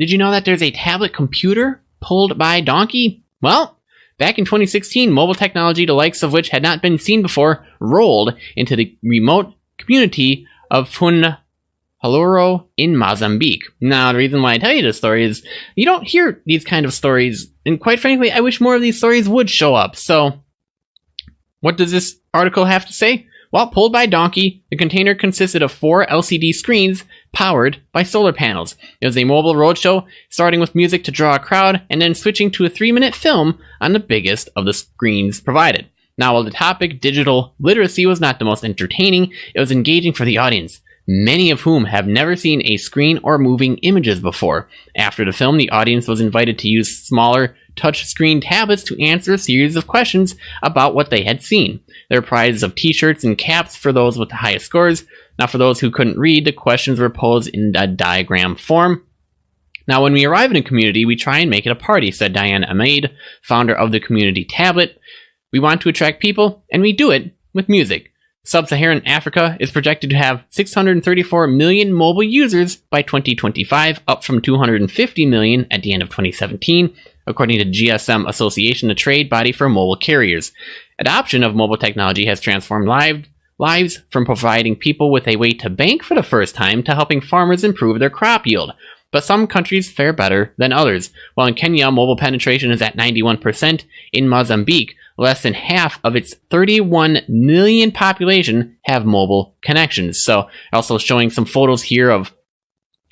did you know that there's a tablet computer pulled by a donkey? Well, back in 2016, mobile technology, the likes of which had not been seen before, rolled into the remote community of Haloro in Mozambique. Now, the reason why I tell you this story is you don't hear these kind of stories, and quite frankly, I wish more of these stories would show up. So, what does this article have to say? Well, pulled by a donkey, the container consisted of 4 LCD screens powered by solar panels. It was a mobile roadshow, starting with music to draw a crowd, and then switching to a 3-minute film on the biggest of the screens provided. Now, while the topic, digital literacy, was not the most entertaining, it was engaging for the audience, many of whom have never seen a screen or moving images before. After the film, the audience was invited to use smaller touchscreen tablets to answer a series of questions about what they had seen. There were prizes of t-shirts and caps for those with the highest scores. Now, for those who couldn't read, the questions were posed in a diagram form. Now, when we arrive in a community, we try and make it a party, said Diane Ahmed, founder of the community tablet. We want to attract people, and we do it with music. Sub-Saharan Africa is projected to have 634 million mobile users by 2025, up from 250 million at the end of 2017, according to GSM Association, the trade body for mobile carriers. Adoption of mobile technology has transformed lives from providing people with a way to bank for the first time to helping farmers improve their crop yield. But some countries fare better than others. While in Kenya, mobile penetration is at 91%, in Mozambique, less than half of its 31 million population have mobile connections. So, also showing some photos here of,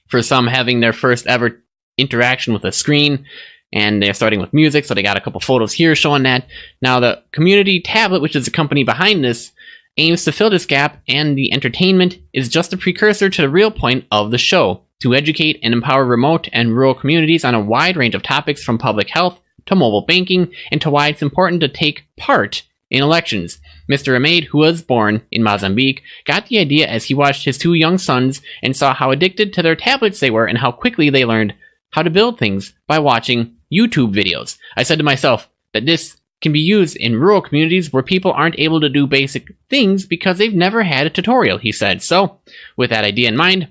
for some, having their first ever interaction with a screen. And they're starting with music, so they got a couple photos here showing that. Now, the community tablet, which is the company behind this, aims to fill this gap, and the entertainment is just a precursor to the real point of the show, to educate and empower remote and rural communities on a wide range of topics from public health to mobile banking, and to why it's important to take part in elections. Mr. Ahmed, who was born in Mozambique, got the idea as he watched his 2 young sons and saw how addicted to their tablets they were and how quickly they learned how to build things by watching YouTube videos. I said to myself that this can be used in rural communities where people aren't able to do basic things because they've never had a tutorial, he said. So, with that idea in mind,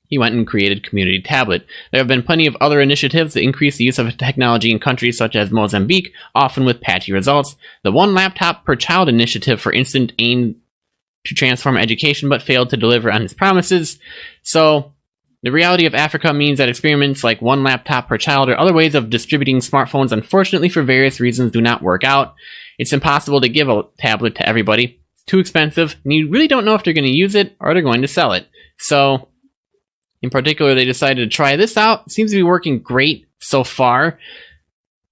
he went and created Community Tablet. There have been plenty of other initiatives to increase the use of technology in countries such as Mozambique, often with patchy results. The One Laptop Per Child initiative, for instance, aimed to transform education but failed to deliver on its promises. So, the reality of Africa means that experiments like one laptop per child or other ways of distributing smartphones, unfortunately for various reasons, do not work out. It's impossible to give a tablet to everybody. It's too expensive, and you really don't know if they're going to use it or they're going to sell it. So, in particular, they decided to try this out. It seems to be working great so far.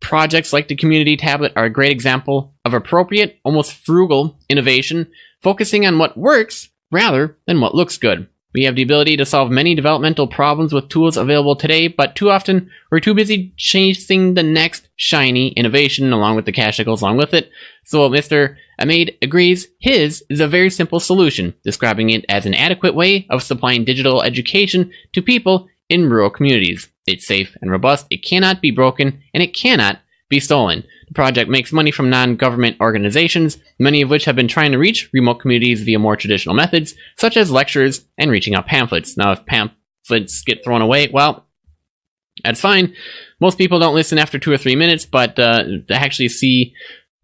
Projects like the Community Tablet are a great example of appropriate, almost frugal innovation, focusing on what works rather than what looks good. We have the ability to solve many developmental problems with tools available today, but too often we're too busy chasing the next shiny innovation along with the cash that goes along with it. So Mr. Ahmed agrees his is a very simple solution, describing it as an adequate way of supplying digital education to people in rural communities. It's safe and robust, it cannot be broken, and it cannot be stolen. The project makes money from non-government organizations, many of which have been trying to reach remote communities via more traditional methods, such as lectures and reaching out pamphlets. Now, if pamphlets get thrown away, well, that's fine. Most people don't listen after 2 or 3 minutes, but to actually see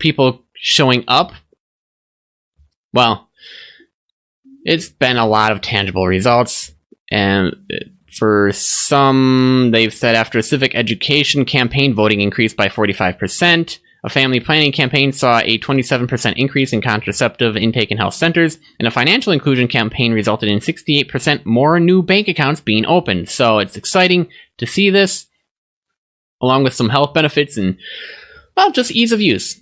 people showing up, well, it's been a lot of tangible results. And for some, they've said after a civic education campaign, voting increased by 45%. A family planning campaign saw a 27% increase in contraceptive intake in health centers. And a financial inclusion campaign resulted in 68% more new bank accounts being opened. So it's exciting to see this, along with some health benefits and, well, just ease of use.